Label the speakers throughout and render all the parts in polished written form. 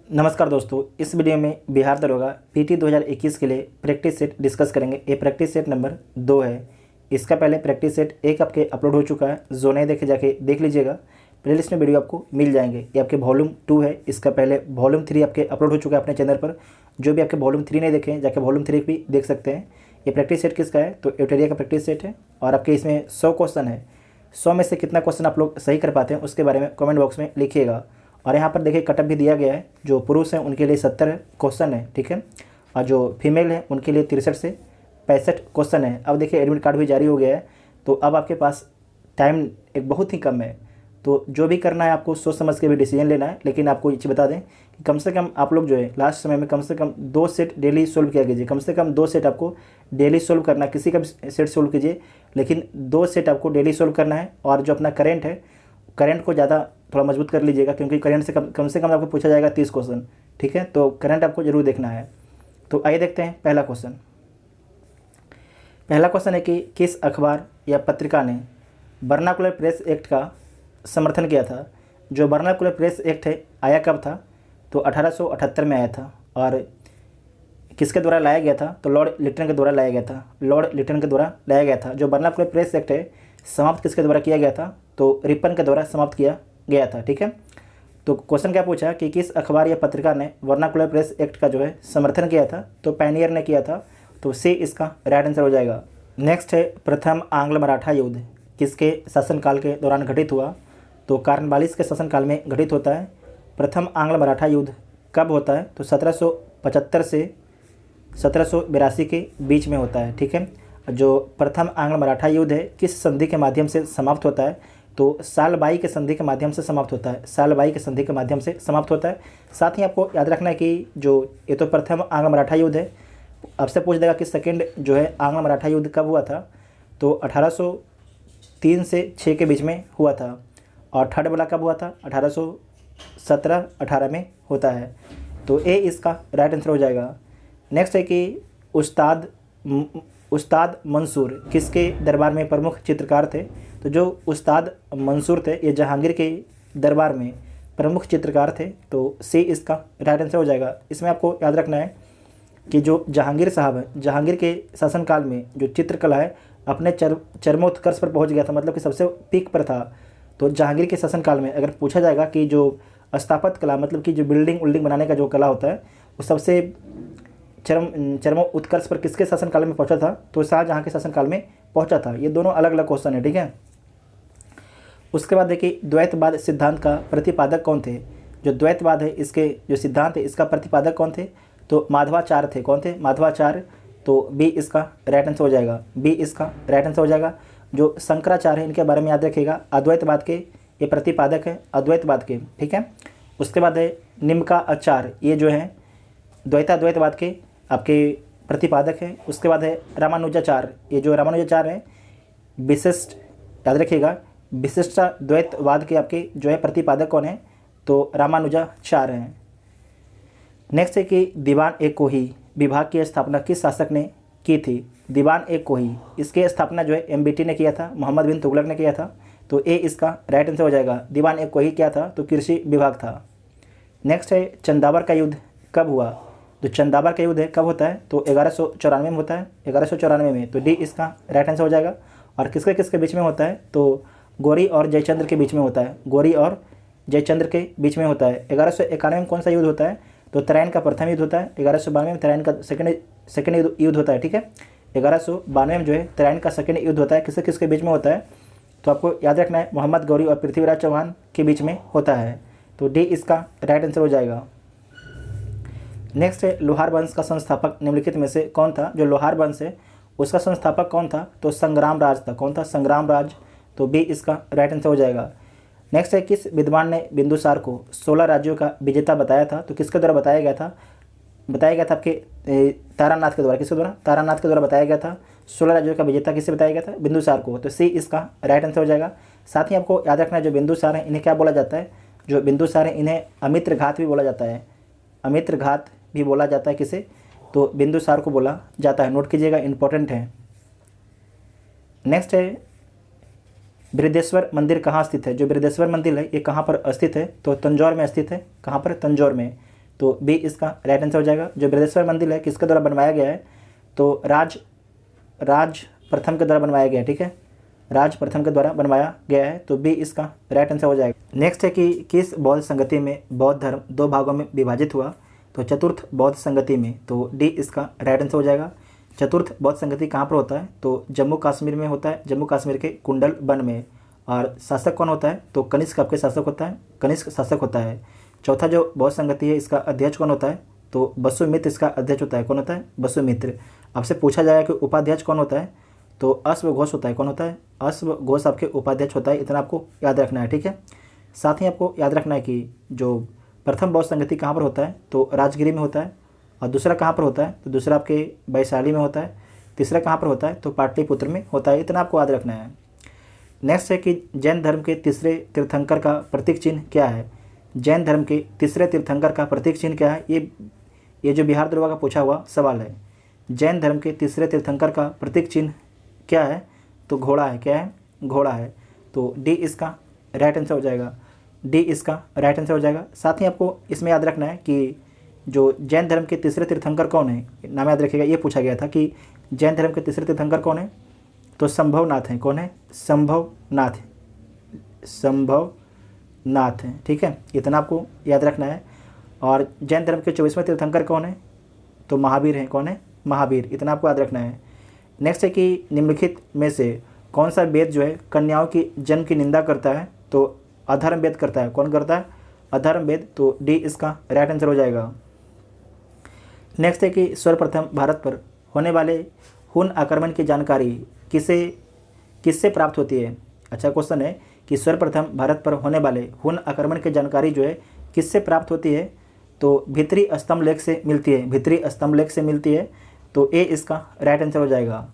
Speaker 1: नमस्कार दोस्तों, इस वीडियो में बिहार दरोगा पीटी 2021 के लिए प्रैक्टिस सेट डिस्कस करेंगे। ये प्रैक्टिस सेट नंबर 2 है। इसका पहले प्रैक्टिस सेट 1 आपके अपलोड हो चुका है, जो नहीं देखे जाके देख लीजिएगा। प्लेलिस्ट में वीडियो आपको मिल जाएंगे। ये आपके वॉल्यूम 2 है। इसका पहले वॉल्यूम 3 आपके अपलोड हो चुका है अपने चैनल पर। जो भी आपके वॉल्यूम 3 नहीं देखें जाके वॉल्यूम 3 भी देख सकते हैं। ये प्रैक्टिस सेट किसका है तो एवटेरिया का प्रैक्टिस सेट है और आपके इसमें 100 क्वेश्चन है। 100 में से कितना क्वेश्चन आप लोग सही कर पाते हैं उसके बारे में कमेंट बॉक्स में लिखिएगा। और यहाँ पर देखिए कटअप भी दिया गया है। जो पुरुष हैं उनके लिए 70 क्वेश्चन है, ठीक है, और जो फीमेल है उनके लिए 63 से 65 क्वेश्चन है। अब देखिए एडमिट कार्ड भी जारी हो गया है, तो अब आपके पास टाइम एक बहुत ही कम है। तो जो भी करना है आपको सोच समझ के भी डिसीजन लेना है। लेकिन आपको ये चीज़ बता दें कि कम से कम आप लोग जो है लास्ट समय में कम से कम 2 सेट डेली सोल्व किया कीजिए। कम से कम 2 सेट आपको डेली सोल्व करना है। किसी का भी सेट सोल्व कीजिए, लेकिन 2 सेट आपको डेली सोल्व करना है। और जो अपना करेंट है, करंट को ज़्यादा थोड़ा मजबूत कर लीजिएगा, क्योंकि करंट से कम आपको पूछा जाएगा 30 क्वेश्चन, ठीक है। तो करंट आपको जरूर देखना है। तो आइए देखते हैं पहला क्वेश्चन। पहला क्वेश्चन है कि किस अखबार या पत्रिका ने वर्नाकुलर प्रेस एक्ट का समर्थन किया था। जो वर्नाकुलर प्रेस एक्ट है आया कब था तो 1878 में आया था। और किसके द्वारा लाया गया था तो लॉर्ड लिटन के द्वारा लाया गया था। लॉर्ड लिटन के द्वारा लाया गया था। जो वर्नाकुलर प्रेस एक्ट है समाप्त किसके द्वारा किया गया था तो रिपन के द्वारा समाप्त किया गया था, ठीक है। तो क्वेश्चन क्या पूछा कि किस अखबार या पत्रिका ने वर्नाकुलर प्रेस एक्ट का जो है समर्थन किया था तो पैनियर ने किया था। तो सी इसका राइट आंसर हो जाएगा। नेक्स्ट है प्रथम आंग्ल मराठा युद्ध किसके शासनकाल के दौरान घटित हुआ तो कार्नवालिस के शासनकाल में घटित होता है। प्रथम आंग्ल मराठा युद्ध कब होता है तो 1775 से 1782 के बीच में होता है, ठीक है। जो प्रथम आंग्ल मराठा युद्ध है किस संधि के माध्यम से समाप्त होता है तो सालबाई के संधि के माध्यम से समाप्त होता है। सालबाई के संधि के माध्यम से समाप्त होता है। साथ ही आपको याद रखना है कि जो ये तो प्रथम आंग्ल मराठा युद्ध है, आपसे पूछ देगा कि सेकंड जो है आंग्ल मराठा युद्ध कब हुआ था तो 1803 से 6 के बीच में हुआ था। और थर्ड वाला कब हुआ था 1817-18 में होता है। तो ए इसका राइट आंसर हो जाएगा। नेक्स्ट है कि उस्ताद मंसूर किसके दरबार में प्रमुख चित्रकार थे। तो जो उस्ताद मंसूर थे ये जहांगीर के दरबार में प्रमुख चित्रकार थे। तो सी इसका राइट आंसर हो जाएगा। इसमें आपको याद रखना है कि जो जहांगीर साहब हैं, जहांगीर के शासनकाल में जो चित्रकला है अपने चरमोत्कर्ष पर पहुंच गया था, मतलब कि सबसे पीक पर था। तो जहांगीर के शासनकाल में अगर पूछा जाएगा कि जो स्थापत्य कला, मतलब कि जो बिल्डिंग बनाने का जो कला होता है वो सबसे चरम उत्कर्ष पर किसके शासनकाल में पहुंचा था तो शाहजहां के शासनकाल में पहुंचा था। ये दोनों अलग अलग क्वेश्चन है, ठीक है। उसके बाद देखिए द्वैतवाद सिद्धांत का प्रतिपादक कौन थे। जो द्वैतवाद है इसके जो सिद्धांत है इसका प्रतिपादक कौन थे तो माधवाचार्य थे। कौन थे माधवाचार्य। तो बी इसका राइट आंसर हो जाएगा। बी इसका राइट आंसर हो जाएगा। जो शंकराचार्य है इनके बारे में याद रखिएगा, अद्वैतवाद के ये प्रतिपादक है, अद्वैतवाद के, ठीक है। उसके बाद है निम्का आचार्य, ये जो है द्वैतवाद के आपके प्रतिपादक हैं। उसके बाद है रामानुजाचार्य, ये जो रामानुजाचार्य हैं विशिष्ट, याद रखिएगा, विशिष्ट द्वैतवाद के आपके जो है प्रतिपादक कौन है तो रामानुजाचार्य हैं। नेक्स्ट है कि दीवान-ए-कोही विभाग की स्थापना किस शासक ने की थी। दीवान-ए-कोही इसकी स्थापना जो है एमबीटी ने किया था, मोहम्मद बिन तुगलक ने किया था। तो ए इसका राइट आंसर हो जाएगा। दीवान-ए-कोही क्या था तो कृषि विभाग था। नेक्स्ट है चंदावर का युद्ध कब हुआ। तो चंदावर का युद्ध है कब होता है तो 1194 में होता है, 1194 में। तो डी इसका राइट आंसर हो जाएगा। और किसके किसके बीच में होता है तो गौरी और जयचंद्र के बीच में होता है। गौरी और जयचंद्र के बीच में होता है। 1191 में कौन सा युद्ध होता है तो तराइन का प्रथम युद्ध होता है। 1192 में तराइन का सेकंड युद्ध होता है, ठीक है। 1192 में जो है तराइन का सेकंड युद्ध होता है। किसके किसके बीच में होता है तो आपको याद रखना है मोहम्मद गौरी और पृथ्वीराज चौहान के बीच में होता है। तो डी इसका राइट आंसर हो जाएगा। नेक्स्ट है लोहार वंश का संस्थापक निम्नलिखित में से कौन था। जो लोहार वंश है उसका संस्थापक कौन था तो संग्राम राज था। कौन था संग्राम राज। तो बी इसका राइट आंसर हो जाएगा। नेक्स्ट है किस विद्वान ने बिंदुसार को 16 राज्यों का विजेता बताया था। तो किसके द्वारा बताया गया था आपके तारानाथ के द्वारा। किसके द्वारा तारानाथ के द्वारा बताया गया था। 16 राज्यों का विजेता किससे बताया गया था बिंदुसार को। तो सी इसका राइट आंसर हो जाएगा। साथ ही आपको याद रखना है जो बिंदुसार हैं इन्हें क्या बोला जाता है, जो बिंदुसार हैं इन्हें अमित्र घात भी बोला जाता है। अमित्र घात भी बोला जाता है किसे तो बिंदुसार को बोला जाता है। नोट कीजिएगा, इंपॉर्टेंट है। नेक्स्ट है बृहदेश्वर मंदिर कहाँ स्थित है। जो बृहदेश्वर मंदिर है ये कहाँ पर स्थित है तो तंजौर में स्थित है। कहाँ पर तंजौर में। तो बी इसका राइट आंसर हो जाएगा। जो बृहदेश्वर मंदिर है किसके द्वारा बनवाया गया है, तो राज प्रथम के द्वारा बनवाया गया है, ठीक है, राज प्रथम के द्वारा बनवाया गया है, तो बी इसका राइट आंसर हो जाएगा। नेक्स्ट है कि किस बौद्ध संगति में बौद्ध धर्म 2 भागों में विभाजित हुआ, तो चतुर्थ बौद्ध संगति में, तो डी इसका राइट आंसर हो जाएगा। चतुर्थ बौद्ध संगति कहाँ पर होता है, तो जम्मू कश्मीर में होता है, जम्मू कश्मीर के कुंडल वन में। और शासक कौन होता है, तो कनिष्क आपके शासक होता है, कनिष्क शासक होता है। चौथा जो बौद्ध संगति है इसका अध्यक्ष कौन होता है, तो वसुमित्र इसका अध्यक्ष होता है। कौन होता है, वसुमित्र। आपसे पूछा जाएगा कि उपाध्यक्ष कौन होता है, तो अश्व घोष होता है। कौन होता है, अश्व घोष आपके उपाध्यक्ष होता है। इतना आपको याद रखना है, ठीक है। साथ ही आपको याद रखना है कि जो प्रथम बौद्ध संगति कहाँ पर होता है, तो राजगिरी में होता है। और दूसरा कहाँ पर होता है, तो दूसरा आपके वैशाली में होता है। तीसरा कहाँ पर होता है, तो पाटलिपुत्र में होता है। इतना आपको याद रखना है। नेक्स्ट है कि जैन धर्म के तीसरे तीर्थंकर का प्रतीक चिन्ह क्या है। जैन धर्म के तीसरे तीर्थंकर का प्रतीक चिन्ह क्या है, ये जो बिहार दरबार का पूछा हुआ सवाल है। जैन धर्म के तीसरे तीर्थंकर का प्रतीक चिन्ह क्या है, तो घोड़ा है। क्या है, घोड़ा है। तो डी इसका राइट आंसर हो जाएगा, डी इसका राइट आंसर हो जाएगा। साथ ही आपको इसमें याद रखना है कि जो जैन धर्म के तीसरे तीर्थंकर कौन है, नाम याद रखिएगा। ये पूछा गया था कि जैन धर्म के तीसरे तीर्थंकर कौन है, तो संभवनाथ है। कौन है, संभवनाथ, संभवनाथ है, ठीक है। इतना आपको याद रखना है। और जैन धर्म के 24वें तीर्थंकर कौन है, तो महावीर हैं। कौन है, महावीर। इतना आपको याद रखना है। नेक्स्ट है कि निम्नलिखित में से कौन सा वेद जो है कन्याओं की जन्म की निंदा करता है, तो अधर्म वेद करता है। कौन करता है, अधर्म वेद। तो डी इसका राइट आंसर हो जाएगा। नेक्स्ट है कि सर्वप्रथम भारत पर होने वाले हुन आक्रमण की जानकारी किससे प्राप्त होती है। अच्छा क्वेश्चन है कि सर्वप्रथम भारत पर होने वाले हुन आक्रमण की जानकारी जो है किससे प्राप्त होती है, तो भीतरी स्तंभ लेख से मिलती है। भीतरी स्तंभ लेख से मिलती है, तो ए इसका राइट आंसर हो जाएगा।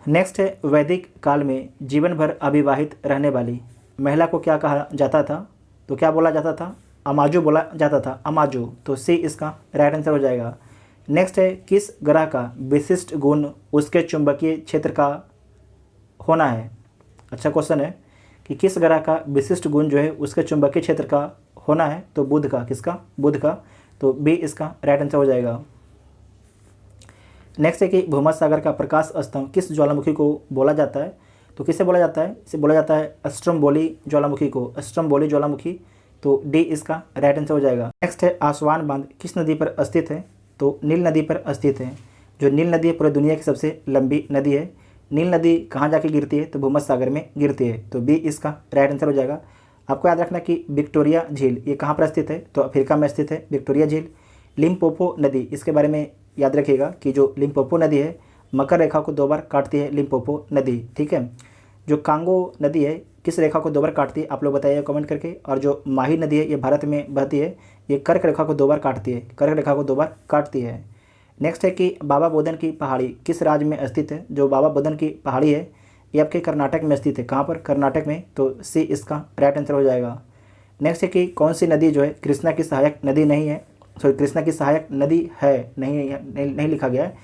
Speaker 1: नेक्स्ट है वैदिक काल में जीवन भर अविवाहित रहने वाली महिला को क्या कहा जाता था, तो क्या बोला जाता था, अमाजू बोला जाता था, अमाजू। तो सी इसका राइट आंसर हो जाएगा। नेक्स्ट है किस ग्रह का विशिष्ट गुण उसके चुंबकीय क्षेत्र का होना है। अच्छा क्वेश्चन है कि किस ग्रह का विशिष्ट गुण जो है उसके चुंबकीय क्षेत्र का होना है, तो बुध का। किसका, बुध का। तो बी इसका राइट आंसर हो जाएगा। नेक्स्ट है कि भूमध्य सागर का प्रकाश स्तंभ किस ज्वालामुखी को बोला जाता है, तो किसे बोला जाता है, इसे बोला जाता है स्ट्रोम्बोली ज्वालामुखी को, स्ट्रोम्बोली ज्वालामुखी। तो डी इसका राइट आंसर हो जाएगा। नेक्स्ट है आसवान बांध किस नदी पर स्थित है, तो नील नदी पर स्थित है। जो नील नदी है पूरी दुनिया की सबसे लंबी नदी है। नील नदी कहाँ जाके गिरती है, तो भूमध्य सागर में गिरती है। तो बी इसका राइट आंसर हो जाएगा। आपको याद रखना कि विक्टोरिया झील ये कहाँ पर स्थित है, तो अफ्रीका में स्थित है विक्टोरिया झील। लिम्पोपो नदी, इसके बारे में याद रखिएगा कि जो लिम्पोपो नदी है मकर रेखा को 2 बार काटती है लिम्पोपो नदी, ठीक है। जो कांगो नदी है किस रेखा को 2 बार काटती है, आप लोग बताइए कमेंट करके। और जो माही नदी है ये भारत में बहती है, ये कर्क रेखा को 2 बार काटती है, कर्क रेखा को 2 बार काटती है। नेक्स्ट है कि बाबा बुदन की पहाड़ी किस राज्य में स्थित है। जो बाबा बुदन की पहाड़ी है ये आपके कर्नाटक में स्थित है। कहाँ पर, कर्नाटक में। तो सी इसका राइट आंसर हो जाएगा। नेक्स्ट है कि कौन सी नदी जो है कृष्णा की सहायक नदी नहीं है, सॉरी कृष्णा की सहायक नदी है, नहीं लिखा गया है।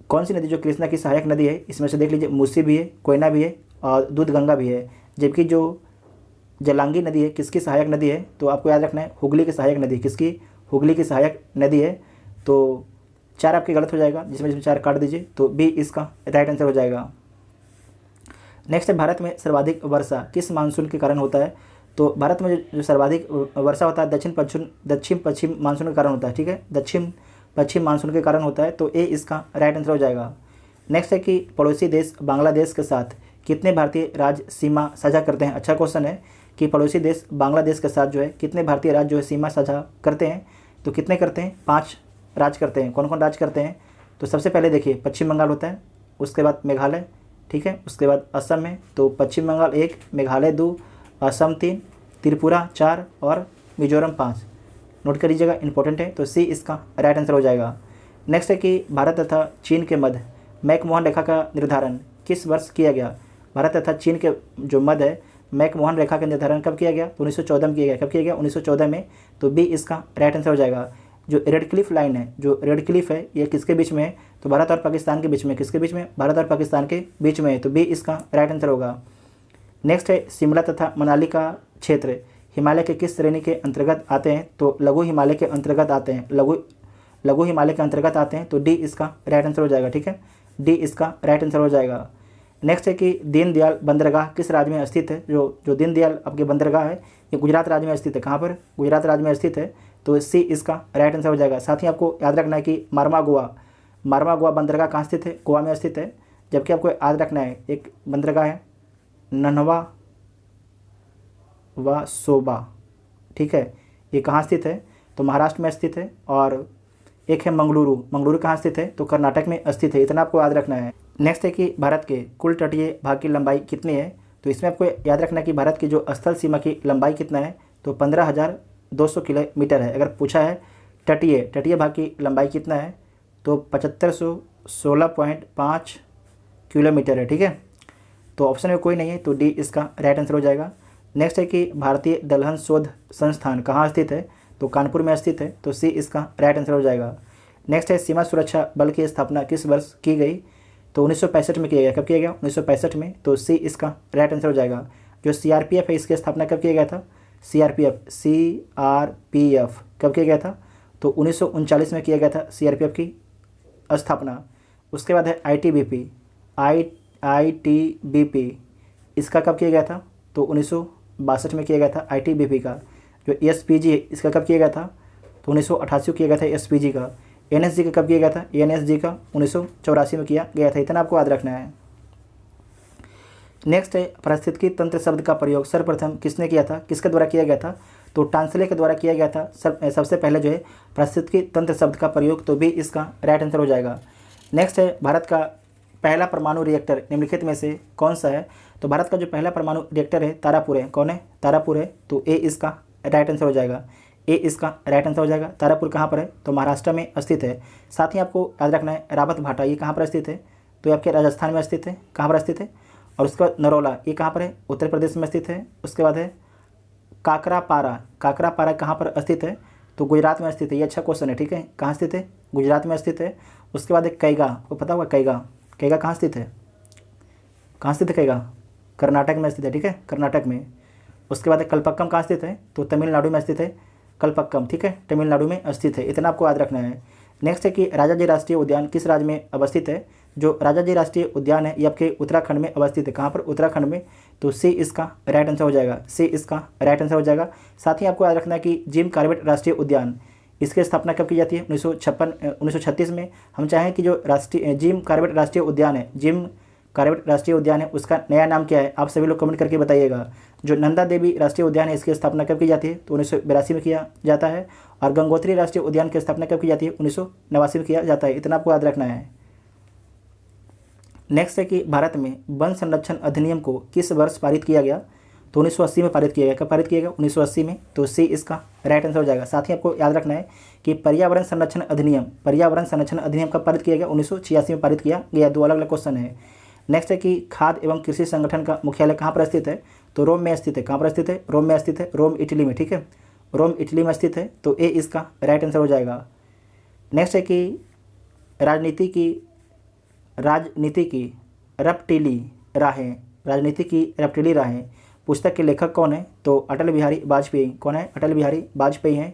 Speaker 1: कौन सी नदी जो कृष्णा की सहायक नदी है, इसमें से देख लीजिए मूसी भी है, कोयना भी है और दूधगंगा भी है। जबकि जो जलांगी नदी है किसकी सहायक नदी है, तो आपको याद रखना है हुगली की सहायक नदी। किसकी, हुगली की सहायक नदी है। तो 4 आपके गलत हो जाएगा, जिसमें 4 काट दीजिए। तो बी इसका राइट आंसर हो जाएगा। नेक्स्ट है भारत में सर्वाधिक वर्षा किस मानसून के कारण होता है। तो भारत में जो सर्वाधिक वर्षा होता है दक्षिण पश्चिम मानसून के कारण होता है, ठीक है, दक्षिण पश्चिम मानसून के कारण होता है। तो ए इसका राइट आंसर हो जाएगा। नेक्स्ट है कि पड़ोसी देश बांग्लादेश के साथ कितने भारतीय राज्य सीमा साझा करते हैं। अच्छा क्वेश्चन है कि पड़ोसी देश बांग्लादेश के साथ जो है कितने भारतीय राज्य जो है सीमा साझा करते हैं, तो कितने करते हैं, 5 राज्य करते हैं। कौन कौन राज्य करते हैं, तो सबसे पहले देखिए पश्चिम बंगाल होता है, उसके बाद मेघालय, ठीक है, उसके बाद असम है। तो पश्चिम बंगाल 1, मेघालय 2, असम 3, त्रिपुरा 4 और मिजोरम 5। नोट कर लीजिएगा, इंपॉर्टेंट है। तो सी इसका राइट आंसर हो जाएगा। नेक्स्ट है कि भारत तथा चीन के मध्य मैकमोहन रेखा का निर्धारण किस वर्ष किया गया। भारत तथा चीन के जो मध्य है मैकमोहन रेखा का निर्धारण कब किया गया, तो 1914 में किया गया। कब किया गया, 1914 में। तो बी इसका राइट आंसर हो जाएगा। जो रेड क्लिफ लाइन है, जो रेड क्लिफ है ये किसके बीच में है, तो भारत और पाकिस्तान के बीच में। किसके बीच में, भारत और पाकिस्तान के बीच में है। तो बी इसका राइट आंसर होगा। नेक्स्ट है शिमला तथा मनाली का क्षेत्र हिमालय के किस श्रेणी के अंतर्गत आते हैं? तो लघु हिमालय के अंतर्गत आते हैं, लघु हिमालय के अंतर्गत आते हैं, तो डी इसका राइट आंसर हो जाएगा। ठीक है, डी इसका राइट आंसर हो जाएगा। नेक्स्ट है कि दीनदयाल बंदरगाह किस राज्य में स्थित है? जो दीनदयाल आपके बंदरगाह है ये गुजरात राज्य में स्थित है। कहाँ पर? गुजरात राज्य में स्थित है, तो सी इसका राइट आंसर हो जाएगा। साथ ही आपको याद रखना है कि मारमा गोवा बंदरगाह कहाँ स्थित है? गोवा में स्थित है। जबकि आपको याद रखना है एक बंदरगाह है नन्हवा व सोबा, ठीक है, ये कहाँ स्थित है? तो महाराष्ट्र में स्थित है। और एक है मंगलुरु कहाँ स्थित है? तो कर्नाटक में स्थित है। इतना आपको याद रखना है। नेक्स्ट है कि भारत के कुल तटीय भाग की लंबाई कितनी है? तो इसमें आपको याद रखना है कि भारत की जो स्थल सीमा की लंबाई कितना है? तो 15,200 किलोमीटर है। अगर पूछा है तटीय भाग की लंबाई कितना है, तो 7516.5 किलोमीटर है। ठीक है, तो ऑप्शन में कोई नहीं है, तो डी इसका राइट आंसर हो जाएगा। नेक्स्ट है कि भारतीय दलहन शोध संस्थान कहाँ स्थित है? तो कानपुर में स्थित है, तो सी इसका राइट आंसर हो जाएगा। नेक्स्ट है सीमा सुरक्षा बल की स्थापना किस वर्ष की गई? तो 1965 में किया गया। कब किया गया? 1965 में, तो सी इसका राइट आंसर हो जाएगा। जो सीआरपीएफ है इसकी स्थापना कब किया गया था? सीआरपीएफ कब किया गया था? तो 1939 में किया गया था सीआरपीएफ की स्थापना। उसके बाद है आईटीबीपी इसका कब किया गया था? तो 1962 में किया गया था आईटीबीपी का। जो एसपीजी है इसका कब किया गया था? तो 1988 किया गया था एसपीजी का। एनएसजी का कब किया गया था? एनएसजी का 1984 में किया गया था। इतना आपको याद रखना है। नेक्स्ट है पारिस्थितिकी तंत्र शब्द का प्रयोग सर्वप्रथम किसने किया था? किसके द्वारा किया गया था? तो टांसले के द्वारा किया गया था। सबसे पहले जो है पारिस्थितिकी तंत्र शब्द का प्रयोग, तो भी इसका राइट आंसर हो जाएगा। नेक्स्ट है भारत का पहला परमाणु रिएक्टर निम्नलिखित में से कौन सा है? तो भारत का जो पहला परमाणु रिएक्टर है तारापुर है। कौन है? तारापुर है, तो ए इसका राइट आंसर हो जाएगा। ए इसका राइट आंसर हो जाएगा। तारापुर कहाँ पर है? तो महाराष्ट्र में स्थित है। साथ ही आपको याद रखना है रावत भाटा ये कहाँ पर स्थित है? तो ये आपके राजस्थान में स्थित है। कहाँ पर स्थित है? और उसके बाद नरोला ये कहाँ पर है? उत्तर प्रदेश में स्थित है। उसके बाद है काकरापारा कहाँ पर स्थित है? तो गुजरात में स्थित है। ये अच्छा क्वेश्चन है। ठीक है, कहाँ स्थित है? गुजरात में स्थित है। उसके बाद है कैगा, आपको पता होगा कैगा कहाँ स्थित है? कहाँ स्थित है कैगा? कर्नाटक में स्थित है। ठीक है, कर्नाटक में। उसके बाद कलपक्कम कहाँ स्थित है? तो तमिलनाडु में स्थित है कलपक्कम। ठीक है, तमिलनाडु में स्थित है। इतना आपको याद रखना है। नेक्स्ट है कि राजाजी राष्ट्रीय उद्यान किस राज्य में अवस्थित है? जो राजाजी राष्ट्रीय उद्यान है ये आपके उत्तराखंड में अवस्थित है। कहाँ पर? उत्तराखंड में, तो सी इसका राइट आंसर हो जाएगा। सी इसका राइट आंसर हो जाएगा। साथ ही आपको याद रखना है कि जिम कॉर्बेट राष्ट्रीय उद्यान इसकी स्थापना कब की जाती है? 1936 में। हम चाहें कि जो जिम कॉर्बेट राष्ट्रीय उद्यान है उसका नया नाम क्या है? आप सभी लोग कमेंट करके बताइएगा। जो नंदा देवी राष्ट्रीय उद्यान है इसकी स्थापना कब की जाती है? तो 1982 में किया जाता है। और गंगोत्री राष्ट्रीय उद्यान की स्थापना कब की जाती है? 1989 में किया जाता है। इतना आपको याद रखना है। नेक्स्ट है कि भारत में वन संरक्षण अधिनियम को किस वर्ष पारित किया गया? तो 1980 में पारित किया गया। कब पारित किया गया? 1980 में, तो सी इसका राइट आंसर हो जाएगा। साथ ही आपको याद रखना है कि पर्यावरण संरक्षण अधिनियम कब पारित किया गया? 1986 में पारित किया गया। दो अलग अलग क्वेश्चन है। नेक्स्ट है कि खाद्य एवं कृषि संगठन का मुख्यालय कहाँ पर स्थित है? तो रोम में स्थित है। कहाँ पर स्थित है? रोम में स्थित है। रोम इटली में। ठीक है, रोम इटली में स्थित है, तो ए इसका राइट आंसर हो जाएगा। नेक्स्ट है कि राजनीति की रपटीली राहें पुस्तक के लेखक कौन है? तो अटल बिहारी वाजपेयी। कौन है? अटल बिहारी वाजपेयी हैं।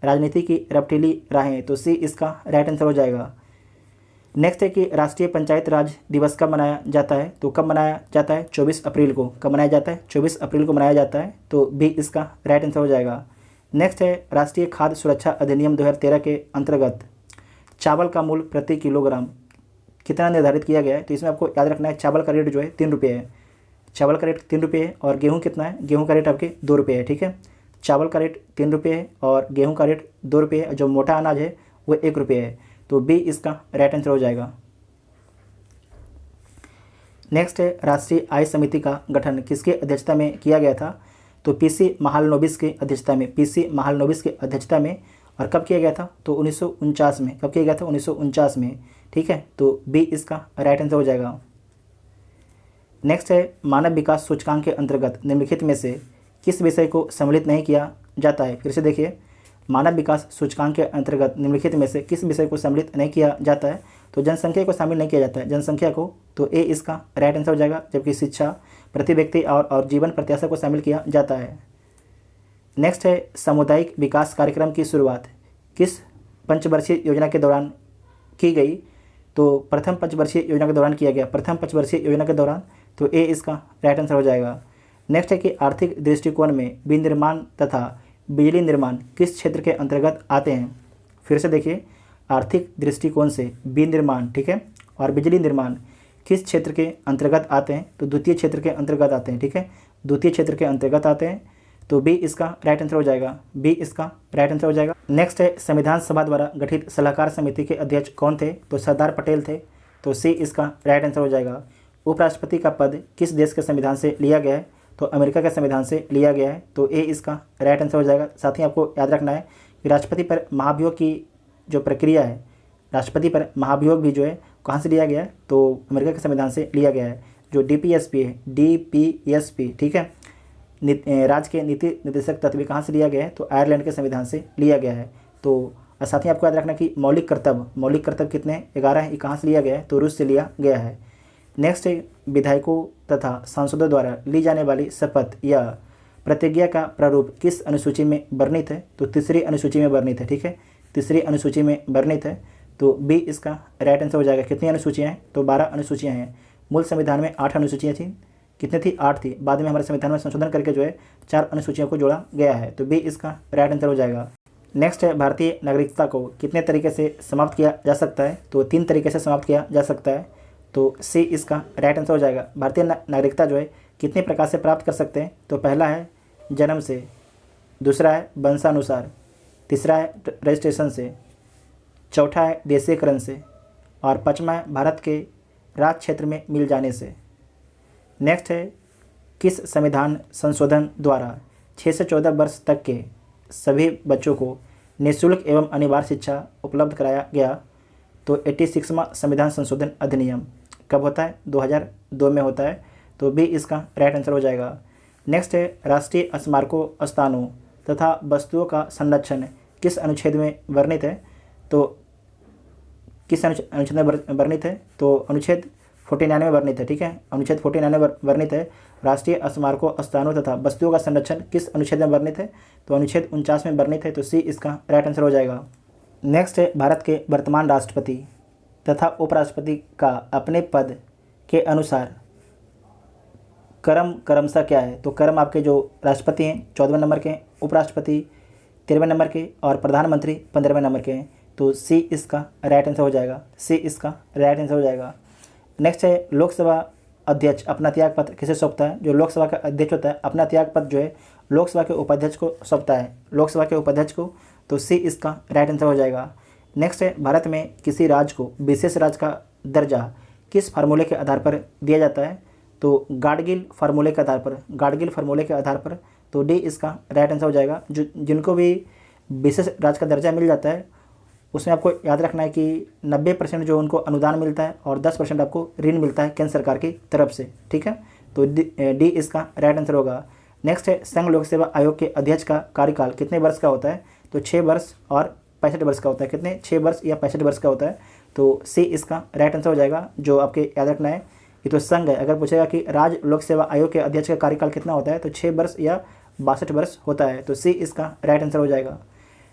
Speaker 1: राजनीति की रपटीली राहें, तो सी इसका राइट आंसर हो जाएगा। नेक्स्ट है कि राष्ट्रीय पंचायत राज दिवस कब मनाया जाता है? तो कब मनाया जाता है? 24 अप्रैल को। कब मनाया जाता है? 24 अप्रैल को मनाया जाता है, तो बी इसका राइट आंसर हो जाएगा। नेक्स्ट है राष्ट्रीय खाद्य सुरक्षा अधिनियम 2013 के अंतर्गत चावल का मूल्य प्रति किलोग्राम कितना निर्धारित किया गया है? तो इसमें आपको याद रखना है चावल का रेट जो है 3 रुपये है। चावल का रेट 3 रुपये है। और गेहूँ कितना है? गेहूँ का रेट आपके 2 रुपये है। ठीक है, चावल का रेट 3 रुपये है और गेहूँ का रेट 2 रुपये है। जो मोटा अनाज है वो 1 रुपये है, तो बी इसका राइट आंसर हो जाएगा। नेक्स्ट है राष्ट्रीय आय समिति का गठन किसके अध्यक्षता में किया गया था? तो पीसी महालनोबिस के अध्यक्षता में। और कब किया गया था? तो 1949 में। कब किया गया था? 1949 में। ठीक है, तो बी इसका राइट आंसर हो जाएगा। नेक्स्ट है मानव विकास सूचकांक के अंतर्गत निम्नलिखित में से किस विषय को सम्मिलित नहीं किया जाता है? फिर से देखिए, मानव विकास सूचकांक के अंतर्गत निम्नलिखित में से किस विषय को सम्मिलित नहीं किया जाता है? तो जनसंख्या को शामिल नहीं किया जाता है। जनसंख्या को, तो ए इसका राइट आंसर हो जाएगा। जबकि शिक्षा, प्रति व्यक्ति और जीवन प्रत्याशा को शामिल किया जाता है। नेक्स्ट है सामुदायिक विकास कार्यक्रम की शुरुआत किस पंचवर्षीय योजना के दौरान की गई? तो प्रथम पंचवर्षीय योजना के दौरान किया गया, प्रथम पंचवर्षीय योजना के दौरान, तो ए इसका राइट आंसर हो जाएगा। नेक्स्ट है कि आर्थिक दृष्टिकोण में विनिर्माण तथा बिजली निर्माण किस क्षेत्र के अंतर्गत आते हैं? फिर से देखिए, आर्थिक दृष्टिकोण से विनिर्माण, ठीक है, और बिजली निर्माण किस क्षेत्र के अंतर्गत आते हैं? तो द्वितीय क्षेत्र के अंतर्गत आते हैं, ठीक है, द्वितीय क्षेत्र के अंतर्गत आते हैं। तो बी इसका राइट आंसर हो जाएगा, बी इसका राइट आंसर हो जाएगा। नेक्स्ट है संविधान सभा द्वारा गठित सलाहकार समिति के अध्यक्ष कौन थे? तो सरदार पटेल थे। तो सी इसका राइट आंसर हो जाएगा। उपराष्ट्रपति का पद किस देश के संविधान से लिया गया है? तो अमेरिका के संविधान से लिया गया है। तो ए इसका राइट आंसर हो जाएगा। साथ ही आपको याद रखना है कि राष्ट्रपति पर महाभियोग की जो प्रक्रिया है, राष्ट्रपति पर महाभियोग भी जो है कहाँ से लिया गया है? तो अमेरिका के संविधान से लिया गया है। जो DPSP है, DPSP, ठीक है, राज्य के नीति निर्देशक तत्व भी कहाँ से लिया गया है? तो आयरलैंड के संविधान से लिया गया है। तो साथ ही आपको याद रखना कि मौलिक कर्तव्य कितने 11 हैं, ये कहाँ से लिया गया है? तो रूस से लिया गया है। नेक्स्ट है विधायकों तथा सांसदों द्वारा ली जाने वाली शपथ या प्रतिज्ञा का प्रारूप किस अनुसूची में वर्णित है? तो तीसरी अनुसूची में वर्णित है, ठीक है, तीसरी अनुसूची में वर्णित है। तो बी इसका राइट आंसर हो जाएगा। कितनी अनुसूचियाँ हैं? तो 12 अनुसूचियाँ हैं। मूल संविधान में 8 अनुसूचियाँ थी, कितनी थी? 8 थी। बाद में हमारे संविधान में संशोधन करके जो है 4 अनुसूचियों को जोड़ा गया है। तो बी इसका राइट आंसर हो जाएगा। नेक्स्ट है भारतीय नागरिकता को कितने तरीके से समाप्त किया जा सकता है? तो 3 तरीके से समाप्त किया जा सकता है। तो सी इसका राइट आंसर हो जाएगा। भारतीय नागरिकता जो है कितने प्रकार से प्राप्त कर सकते हैं? तो पहला है जन्म से, दूसरा है वंशानुसार, तीसरा है रजिस्ट्रेशन से, चौथा है देशीकरण से, और पाँचवा है भारत के राज क्षेत्र में मिल जाने से। नेक्स्ट है किस संविधान संशोधन द्वारा 6 से 14 वर्ष तक के सभी बच्चों को निःशुल्क एवं अनिवार्य शिक्षा उपलब्ध कराया गया? तो 86वां संविधान संशोधन अधिनियम कब होता है? 2002 में होता है। तो बी इसका राइट आंसर हो जाएगा। नेक्स्ट है राष्ट्रीय स्मारकों, स्थानों तथा वस्तुओं का संरक्षण किस अनुच्छेद में वर्णित है? तो किस अनुच्छेद में वर्णित है? तो अनुच्छेद 49 में वर्णित है, ठीक है, अनुच्छेद 49 में वर्णित है। राष्ट्रीय स्मारकों, स्थानों तथा वस्तुओं का संरक्षण किस अनुच्छेद में वर्णित है? तो अनुच्छेद 49 में वर्णित है। तो सी इसका राइट आंसर हो जाएगा। नेक्स्ट है भारत के वर्तमान राष्ट्रपति तथा उपराष्ट्रपति का अपने पद के अनुसार क्रमशः क्या है? तो क्रम आपके जो राष्ट्रपति हैं 14वें नंबर के, उपराष्ट्रपति 13वें नंबर के, और प्रधानमंत्री 15वें नंबर के हैं। तो सी इसका राइट आंसर हो जाएगा, सी इसका राइट आंसर हो जाएगा। नेक्स्ट है लोकसभा अध्यक्ष अपना त्याग पत्र किसे सौंपता है? जो लोकसभा का अध्यक्ष होता है अपना त्याग पत्र जो है लोकसभा के उपाध्यक्ष को सौंपता है, लोकसभा के उपाध्यक्ष को। तो सी इसका राइट आंसर हो जाएगा। नेक्स्ट है भारत में किसी राज्य को विशेष राज्य का दर्जा किस फार्मूले के आधार पर दिया जाता है? तो गाडगिल फार्मूले के आधार पर, गाडगिल फार्मूले के आधार पर। तो डी इसका राइट आंसर हो जाएगा। जिनको भी विशेष राज्य का दर्जा मिल जाता है उसमें आपको याद रखना है कि 90% जो उनको अनुदान मिलता है और 10% आपको ऋण मिलता है केंद्र सरकार की तरफ से, ठीक है। तो डी इसका राइट आंसर होगा। नेक्स्ट है संघ लोक सेवा आयोग के अध्यक्ष का कार्यकाल कितने वर्ष का होता है? तो 6 वर्ष और 65 वर्ष का होता है। कितने? 6 वर्ष या 65 वर्ष का होता है। तो सी इसका राइट आंसर हो जाएगा। जो आपके याद रखना है ये तो संघ है। अगर पूछेगा कि राज्य लोक सेवा आयोग के अध्यक्ष का कार्यकाल कितना होता है तो 6 वर्ष या 62 वर्ष होता है। तो सी इसका राइट आंसर हो जाएगा।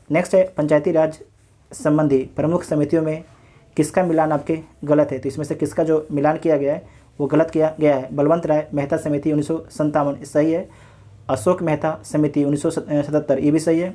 Speaker 1: नेक्स्ट है पंचायती राज संबंधी प्रमुख समितियों में किसका मिलान आपके गलत है? तो इसमें से किसका जो मिलान किया गया है वो गलत किया गया है। बलवंत राय मेहता समिति 1957 सही है। अशोक मेहता समिति 1977 ये भी सही है।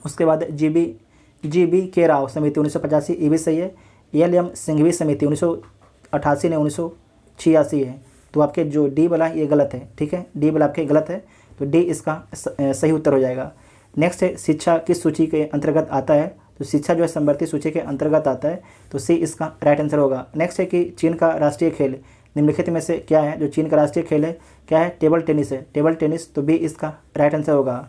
Speaker 1: उसके बाद जी बी के राव समिति 1985 ये भी सही है। एल सिंघवी समिति 1988 ने 1986 है। तो आपके जो डी वाला ये गलत है, ठीक है, डी वाला आपके गलत है। तो डी इसका सही उत्तर हो जाएगा। नेक्स्ट है शिक्षा किस सूची के अंतर्गत आता है? तो शिक्षा जो है समवर्ती सूची के अंतर्गत आता है। तो सी इसका राइट आंसर होगा। नेक्स्ट है कि चीन का राष्ट्रीय खेल निम्नलिखित में से क्या है? जो चीन का राष्ट्रीय खेल है क्या है? टेबल टेनिस है, टेबल टेनिस। तो बी इसका राइट आंसर होगा।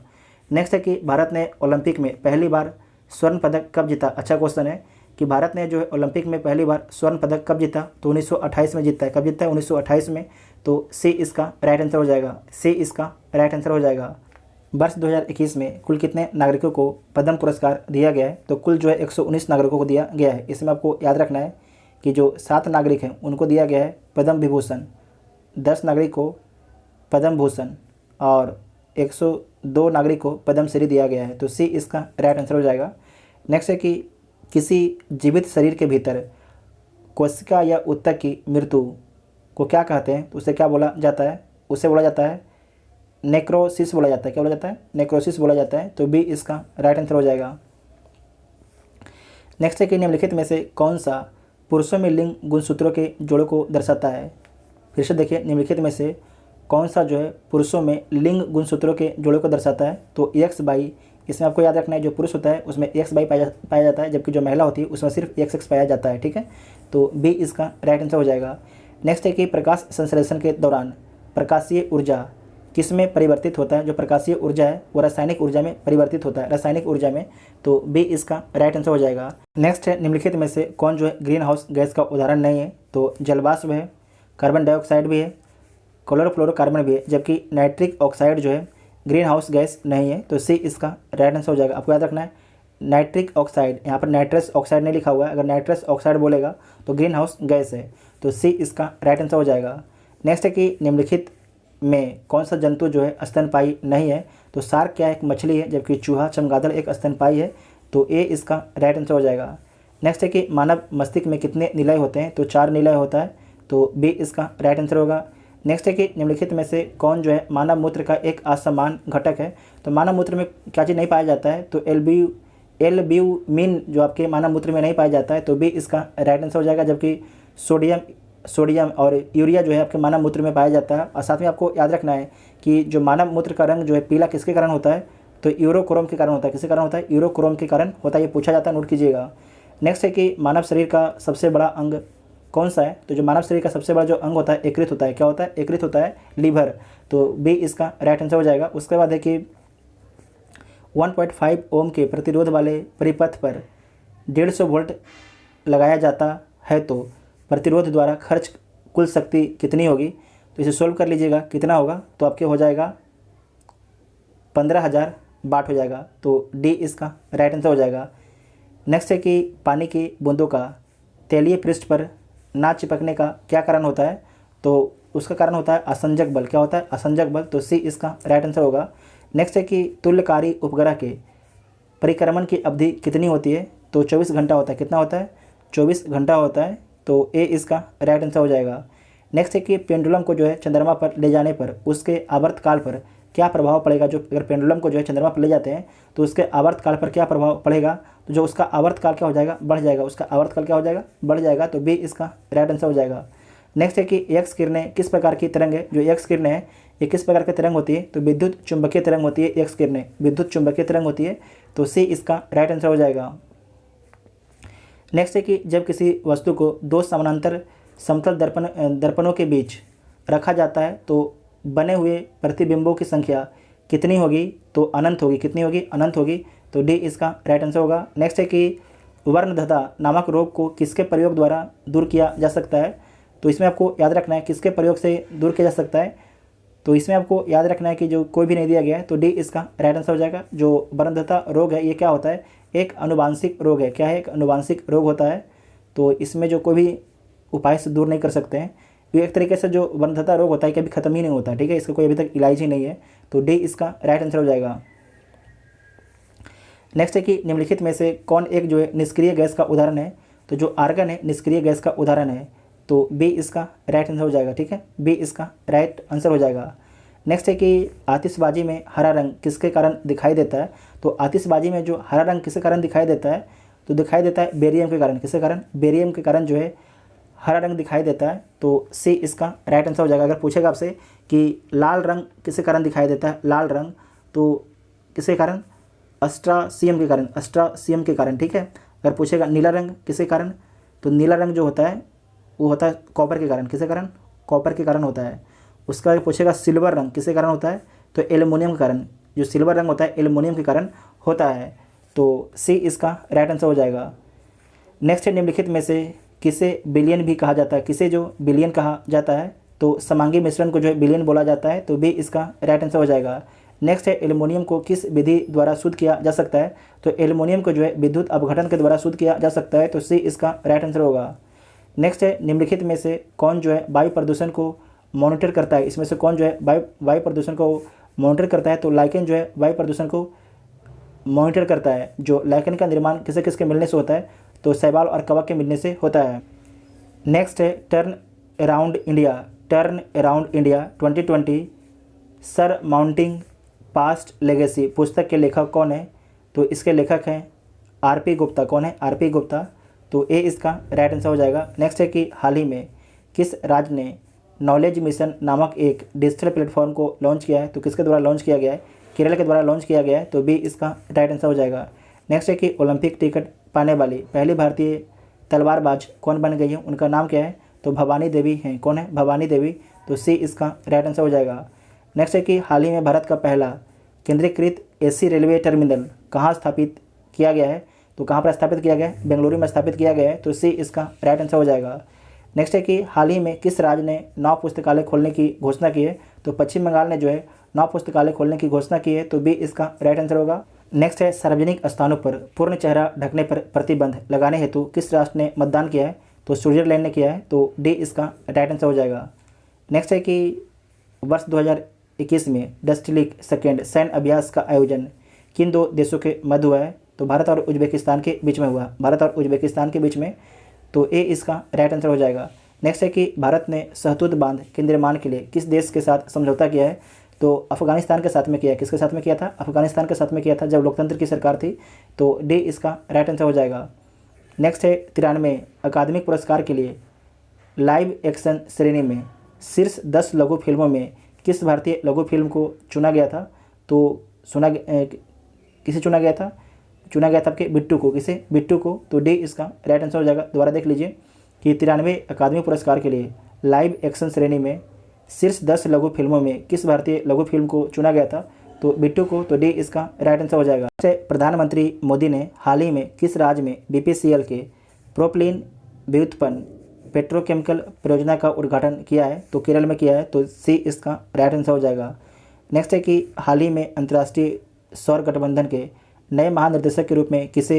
Speaker 1: नेक्स्ट है कि भारत ने ओलंपिक में पहली बार स्वर्ण पदक कब जीता? अच्छा क्वेश्चन है कि भारत ने जो है ओलंपिक में पहली बार स्वर्ण पदक कब जीता? तो 1928 में जीता है। कब जीता है? 1928 में। तो सी इसका राइट आंसर हो जाएगा, सी इसका राइट आंसर हो जाएगा। वर्ष 2021 में कुल कितने नागरिकों को पद्म पुरस्कार दिया गया है? तो कुल जो है 119 नागरिकों को दिया गया है। इसमें आपको याद रखना है कि जो 7 नागरिक हैं उनको दिया गया है पद्म विभूषण, 10 नागरिक को पद्म भूषण और 2 नागरिक को पद्मश्री दिया गया है, तो सी इसका राइट आंसर हो जाएगा। नेक्स्ट है कि किसी जीवित शरीर के भीतर कोशिका या ऊतक की मृत्यु को क्या कहते हैं, तो उसे क्या बोला जाता है, उसे बोला जाता है नेक्रोसिस बोला जाता है। क्या बोला जाता है? नेक्रोसिस बोला जाता है, तो बी इसका राइट आंसर हो जाएगा। नेक्स्ट है कि निम्नलिखित में से कौन सा पुरुषों में लिंग गुणसूत्रों के जोड़ों को दर्शाता है। फिर से देखिए, निम्नलिखित में से कौन सा जो है पुरुषों में लिंग गुणसूत्रों के जोड़ों को दर्शाता है, तो एक्स बाई, इसमें आपको याद रखना है जो पुरुष होता है उसमें एक्स बाई पाया जाता है, जबकि जो महिला होती है उसमें सिर्फ एक्स पाया जाता है। ठीक है, तो बी इसका राइट आंसर हो जाएगा। नेक्स्ट है कि प्रकाश संश्लेषण के दौरान प्रकाशीय ऊर्जा किस में परिवर्तित होता है। जो प्रकाशीय ऊर्जा है वो रासायनिक ऊर्जा में परिवर्तित होता है, रासायनिक ऊर्जा में, तो बी इसका राइट आंसर हो जाएगा। नेक्स्ट है निम्नलिखित में से कौन जो है ग्रीन हाउस गैस का उदाहरण नहीं है, तो जलवाष्प है, कार्बन डाइऑक्साइड भी है, क्लोरोफ्लोरोकार्बन भी है, जबकि नाइट्रिक ऑक्साइड जो है ग्रीन हाउस गैस नहीं है, तो सी इसका राइट आंसर हो जाएगा। आपको याद रखना है नाइट्रिक ऑक्साइड, यहाँ पर नाइट्रस ऑक्साइड नहीं लिखा हुआ है, अगर नाइट्रस ऑक्साइड बोलेगा तो ग्रीन हाउस गैस है, तो सी इसका राइट आंसर हो जाएगा। नेक्स्ट है कि निम्नलिखित में कौन सा जंतु जो है स्तनपायी नहीं है, तो शार्क क्या एक मछली है, जबकि चूहा चमगादड़ एक स्तनपायी है, तो ए इसका राइट आंसर हो जाएगा। नेक्स्ट है कि मानव मस्तिष्क में कितने निलय होते हैं, तो 4 निलय होता है, तो बी इसका राइट आंसर होगा। नेक्स्ट है कि निम्नलिखित में से कौन जो है मानव मूत्र का एक असमान घटक है, तो मानव मूत्र में क्या चीज़ नहीं पाया जाता है, तो एल्ब्यूमिन जो आपके मानव मूत्र में नहीं पाया जाता है, तो बी इसका राइट आंसर हो जाएगा, जबकि सोडियम और यूरिया जो है आपके मानव मूत्र में पाया जाता है। और साथ में आपको याद रखना है कि जो मानव मूत्र का रंग जो है पीला किसके कारण होता है, तो यूरोक्रोम के कारण होता है। किसके कारण होता है? यूरोक्रोम के कारण होता है, ये पूछा जाता है, नोट कीजिएगा। नेक्स्ट है कि मानव शरीर का सबसे बड़ा अंग कौन सा है, तो जो मानव शरीर का सबसे बड़ा जो अंग होता है यकृत होता है। क्या होता है? यकृत होता है, लीवर, तो बी इसका राइट आंसर हो जाएगा। उसके बाद है कि 1.5 ओम के प्रतिरोध वाले परिपथ पर 150 वोल्ट लगाया जाता है, तो प्रतिरोध द्वारा खर्च कुल शक्ति कितनी होगी, तो इसे सोल्व कर लीजिएगा, कितना होगा, तो आपके हो जाएगा 15,000 वाट हो जाएगा, तो डी इसका राइट आंसर हो जाएगा। नेक्स्ट है कि पानी की बूंदों का तैलीय पृष्ठ पर ना चिपकने का क्या कारण होता है, तो उसका कारण होता है असंजक बल। क्या होता है? असंजक बल, तो सी इसका राइट आंसर होगा। नेक्स्ट है कि तुल्यकारी उपग्रह के परिक्रमण की अवधि कितनी होती है, तो 24 घंटा होता है। कितना होता है? 24 घंटा होता है, तो ए इसका राइट आंसर हो जाएगा। नेक्स्ट है कि पेंडुलम को जो है चंद्रमा पर ले जाने पर उसके आवर्तकाल पर क्या प्रभाव पड़ेगा। जो अगर पेंडुलम को जो है चंद्रमा पर ले जाते हैं तो उसके आवर्तकाल पर क्या प्रभाव पड़ेगा, तो जो उसका आवर्तकाल क्या हो जाएगा, बढ़ जाएगा। उसका आवर्तकाल क्या हो जाएगा, बढ़ जाएगा, तो बी इसका राइट आंसर हो जाएगा। नेक्स्ट है कि एक्स किरणें किस प्रकार की तरंग है। जो एक्स किरणें हैं ये किस प्रकार की तरंग होती है, तो विद्युत चुंबकीय तरंग होती है। एक्स किरणें विद्युत चुंबकीय तरंग होती है, तो सी इसका राइट आंसर हो जाएगा। नेक्स्ट है कि जब किसी वस्तु को 2 समानांतर समतल दर्पणों के बीच रखा जाता है तो बने हुए प्रतिबिंबों की संख्या कितनी होगी, तो अनंत होगी। कितनी होगी? अनंत होगी, तो डी इसका राइट आंसर होगा। नेक्स्ट है कि वर्णदता नामक रोग को किसके प्रयोग द्वारा दूर किया जा सकता है, तो इसमें आपको याद रखना है किसके प्रयोग से दूर किया जा सकता है, तो इसमें आपको याद रखना है कि जो कोई भी नहीं दिया गया है, तो डी इसका राइट आंसर हो जाएगा। जो वर्णदता रोग है ये क्या होता है, एक अनुवांशिक रोग है। क्या है? एक अनुवांशिक रोग होता है, तो इसमें जो कोई भी उपाय से दूर नहीं कर सकते हैं। ये एक तरीके से जो वर्णदता रोग होता है कभी ख़त्म ही नहीं होता, ठीक है, इसका कोई अभी तक इलाज ही नहीं है, तो डी इसका राइट आंसर हो जाएगा। नेक्स्ट है कि निम्नलिखित में से कौन एक जो है निष्क्रिय गैस का उदाहरण है, तो जो आर्गन है निष्क्रिय गैस का उदाहरण है, तो बी इसका राइट आंसर हो जाएगा। ठीक है, बी इसका राइट आंसर हो जाएगा। नेक्स्ट है कि आतिशबाजी में हरा रंग किसके कारण दिखाई देता है, तो आतिशबाजी में जो हरा रंग किसके कारण दिखाई देता है, तो दिखाई देता है बेरियम के कारण। किसके कारण? बेरियम के कारण जो है हरा रंग दिखाई देता है, तो सी इसका राइट आंसर हो जाएगा। अगर पूछेगा आपसे कि लाल रंग किसके कारण दिखाई देता है, लाल रंग तो किसके कारण? अस्ट्रासियम के कारण, अस्ट्रासियम के कारण। ठीक है, अगर पूछेगा नीला रंग किसके कारण, तो नीला रंग जो होता है वो होता है कॉपर के कारण। किसके कारण? कॉपर के कारण होता है। उसका पूछेगा सिल्वर रंग किसके कारण होता है, तो एल्युमिनियम के कारण। जो सिल्वर रंग होता है एल्युमिनियम के कारण होता है, तो सी इसका राइट आंसर हो जाएगा। नेक्स्ट है निम्नलिखित में से किसे बिलियन भी कहा जाता है। किसे जो बिलियन कहा जाता है, तो समांगी मिश्रण को जो है बिलियन बोला जाता है, तो बी इसका राइट आंसर हो जाएगा। नेक्स्ट है एल्युमिनियम को किस विधि द्वारा शुद्ध किया जा सकता है, तो एल्युमिनियम को जो है विद्युत अपघटन के द्वारा शुद्ध किया जा सकता है, तो सी इसका राइट आंसर होगा। नेक्स्ट है निम्नलिखित में से कौन जो है वायु प्रदूषण को मॉनिटर करता है। इसमें से कौन जो है वायु प्रदूषण को मॉनिटर करता है, तो लाइकेन जो है वायु प्रदूषण को मॉनिटर करता है। जो लाइकेन का निर्माण किसे किसके मिलने से होता है, तो शैवाल और कवक के मिलने से होता है। नेक्स्ट है turn around India. Turn around India 2020 sir mounting past legacy पुस्तक के लेखक कौन है, तो इसके लेखक हैं आरपी गुप्ता। कौन है, आरपी गुप्ता। तो ए इसका राइट आंसर हो जाएगा। नेक्स्ट है कि हाल ही में किस राज्य ने नॉलेज मिशन नामक एक डिजिटल प्लेटफॉर्म को लॉन्च किया है, तो किसके द्वारा लॉन्च किया गया है, केरल के द्वारा लॉन्च किया गया है। तो बी इसका राइट आंसर हो जाएगा। नेक्स्ट है कि ओलंपिक टिकट पाने वाली पहली भारतीय तलवारबाज कौन बन गई है, उनका नाम क्या है, तो भवानी देवी हैं। कौन है, भवानी देवी। तो सी इसका राइट आंसर हो जाएगा। नेक्स्ट है कि हाल ही में भारत का पहला केंद्रीकृत एसी रेलवे टर्मिनल कहाँ स्थापित किया गया है, तो कहाँ पर स्थापित किया गया है, बेंगलुरु में स्थापित किया गया है। तो सी इसका राइट आंसर हो जाएगा। नेक्स्ट है कि हाल ही में किस राज्य ने 9 पुस्तकालय खोलने की घोषणा की है, तो पश्चिम बंगाल ने जो है 9 पुस्तकालय खोलने की घोषणा की है। तो बी इसका राइट आंसर होगा। नेक्स्ट है सार्वजनिक स्थानों पर पूर्ण चेहरा ढकने पर प्रतिबंध लगाने हेतु किस राष्ट्र ने मतदान किया है, तो स्विट्जरलैंड ने किया है। तो डी इसका राइट आंसर हो जाएगा। नेक्स्ट है कि वर्ष 2021 में डस्टिलिक सेकेंड सैन्य अभ्यास का आयोजन किन 2 देशों के मध्य हुआ है, तो भारत और उज्बेकिस्तान के बीच में हुआ, भारत और उज्बेकिस्तान के बीच में। तो ए इसका राइट आंसर हो जाएगा। नेक्स्ट है कि भारत ने सहतूत बांध के निर्माण के लिए किस देश के साथ समझौता किया है, तो अफगानिस्तान के साथ में किया है। किसके साथ में किया था, अफगानिस्तान के साथ में किया था, जब लोकतंत्र की सरकार थी। तो डी इसका राइट आंसर हो जाएगा। नेक्स्ट है 93 अकादमिक पुरस्कार के लिए लाइव एक्शन श्रेणी में शीर्ष 10 लघु फिल्मों में किस भारतीय लघु फिल्म को चुना गया था, तो किसे चुना गया था, चुना गया था आपके बिट्टू को। किसे, बिट्टू को। तो डी इसका राइट आंसर हो जाएगा। दोबारा देख लीजिए कि 93 अकादमी पुरस्कार के लिए लाइव एक्शन श्रेणी में शीर्ष 10 लघु फिल्मों में किस भारतीय लघु फिल्म को चुना गया था, तो बिट्टू को। तो डी इसका राइट आंसर हो जाएगा। प्रधानमंत्री मोदी ने हाल ही में किस राज्य में बीपीसीएल के प्रोपलीन व्युत्पन्न पेट्रोकेमिकल परियोजना का उद्घाटन किया है, तो केरल में किया है। तो सी इसका राइट आंसर हो जाएगा। नेक्स्ट है कि हाल ही में अंतर्राष्ट्रीय सौर गठबंधन के नए महानिर्देशक के रूप में किसे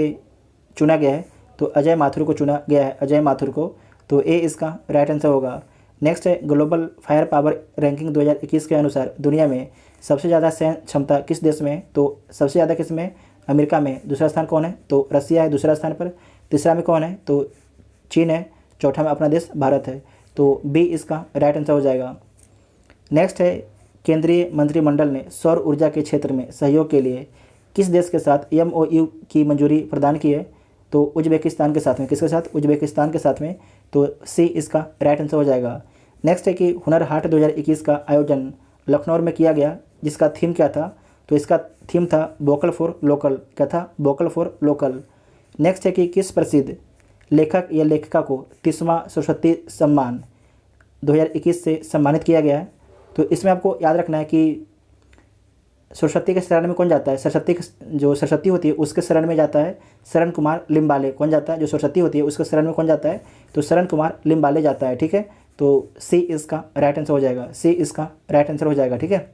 Speaker 1: चुना गया है, तो अजय माथुर को चुना गया है, अजय माथुर को। तो ए इसका राइट आंसर होगा। नेक्स्ट है ग्लोबल फायर पावर रैंकिंग 2021 के अनुसार दुनिया में सबसे ज़्यादा सैन्य क्षमता किस देश में है, तो सबसे ज़्यादा किस में, अमेरिका में। दूसरा स्थान कौन है, तो रसिया है दूसरा स्थान पर। तीसरा में कौन है, तो चीन है। चौथा में अपना देश भारत है। तो बी इसका राइट आंसर हो जाएगा। नेक्स्ट है केंद्रीय मंत्रिमंडल ने सौर ऊर्जा के क्षेत्र में सहयोग के लिए किस देश के साथ MOU की मंजूरी प्रदान की है, तो उज्बेकिस्तान के साथ में। किसके साथ, उज्बेकिस्तान के साथ में। तो सी इसका राइट आंसर हो जाएगा। नेक्स्ट है कि हुनर हाट 2021 का आयोजन लखनऊ में किया गया, जिसका थीम क्या था, तो इसका थीम था वोकल फॉर लोकल। क्या था, वोकल फॉर लोकल। नेक्स्ट है कि किस प्रसिद्ध लेखक या लेखिका को 30वां सरस्वती सम्मान 2021 से सम्मानित किया गया है, तो इसमें आपको याद रखना है कि सरस्वती के शरण में कौन जाता है, जो सरस्वती होती है उसके शरण में जाता है शरण कुमार लिम्बाले। कौन जाता है, जो सरस्वती होती है उसके शरण में कौन जाता है, तो शरण कुमार लिम्बाले जाता है। ठीक है, तो सी इसका राइट आंसर हो जाएगा। सी इसका राइट आंसर हो जाएगा। ठीक है।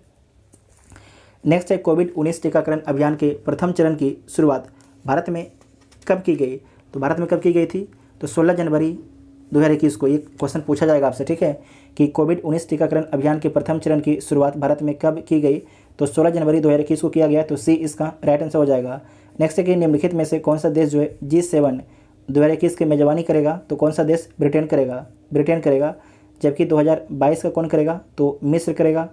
Speaker 1: नेक्स्ट है कोविड-19 टीकाकरण अभियान के प्रथम चरण की शुरुआत भारत में कब की गई, तो भारत में कब की गई थी, तो 16 जनवरी 2021 को। ये क्वेश्चन पूछा जाएगा आपसे। ठीक है, कि कोविड-19 टीकाकरण अभियान के प्रथम चरण की शुरुआत भारत में कब की गई, तो 16 जनवरी 2021 को किया गया। तो सी इसका राइट आंसर हो जाएगा। नेक्स्ट है कि निम्नलिखित में से कौन सा देश जो है G7 2021 की मेजबानी करेगा, तो कौन सा देश, ब्रिटेन करेगा, ब्रिटेन करेगा। जबकि 2022 का कौन करेगा, तो मिस्र करेगा।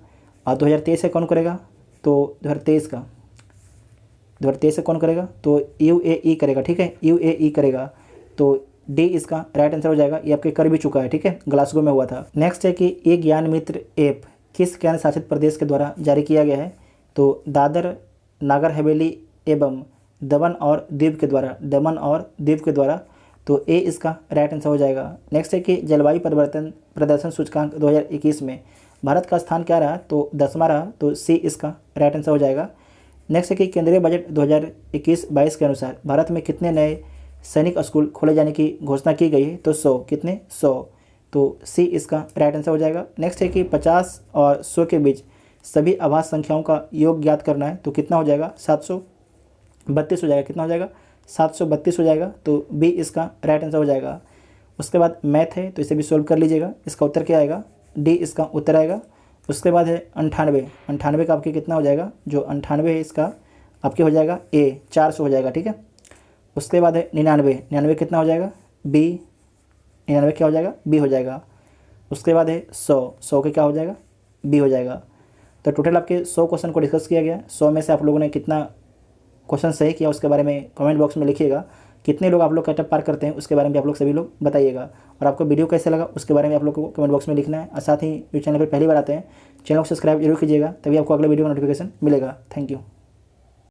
Speaker 1: और 2023 का कौन करेगा, तो 2023 का कौन करेगा, तो UAE करेगा। ठीक है, UAE करेगा। तो डी इसका राइट आंसर हो जाएगा। ये आपके कर भी चुका है। ठीक है, ग्लासगो में हुआ था। नेक्स्ट है कि ये ज्ञान मित्र ऐप किस केंद्र शासित प्रदेश के द्वारा जारी किया गया है, तो दादर नागर हवेली एवं दमन और दीव के द्वारा, दमन और दीव के द्वारा। तो ए इसका राइट आंसर हो जाएगा। नेक्स्ट है कि जलवायु परिवर्तन प्रदर्शन सूचकांक 2021 में भारत का स्थान क्या रहा, तो 10वां रहा। तो सी इसका राइट आंसर हो जाएगा। नेक्स्ट है कि केंद्रीय बजट 2021-22 के अनुसार भारत में कितने नए सैनिक स्कूल खोले जाने की घोषणा की गई है, तो 100। कितने, 100। तो सी इसका राइट आंसर हो जाएगा। नेक्स्ट है कि 50 और 100 के बीच सभी अभाज्य संख्याओं का योग ज्ञात करना है, तो कितना हो जाएगा, 732 हो जाएगा। कितना हो जाएगा, 732 हो जाएगा। तो बी इसका राइट आंसर हो जाएगा। उसके बाद मैथ है, तो इसे भी सोल्व कर लीजिएगा। इसका उत्तर क्या आएगा, डी इसका उत्तर आएगा। उसके बाद है 98, 98 का आपके कितना हो जाएगा, जो 98 है इसका आपके हो जाएगा ए 400 हो जाएगा, ठीक है। उसके बाद है 99, 99 कितना हो जाएगा बी, 99 क्या हो जाएगा बी हो जाएगा। उसके बाद है 100, 100 के क्या हो जाएगा बी हो जाएगा। तो टोटल आपके 100 क्वेश्चन को डिस्कस किया गया। 100 में से आप लोगों ने कितना क्वेश्चन सही किया उसके बारे में कमेंट बॉक्स में लिखिएगा। कितने लोग आप लोग कटअप पार करते हैं उसके बारे में आप लोग सभी लोग बताइएगा। और आपको वीडियो कैसे लगा उसके बारे में आप लोग को कमेंट बॉक्स में लिखना है। और साथ ही जो चैनल पर पहली बार आते हैं चैनल को सब्सक्राइब जरूर कीजिएगा, तभी आपको अगले वीडियो का नोटिफिकेशन मिलेगा। Thank you.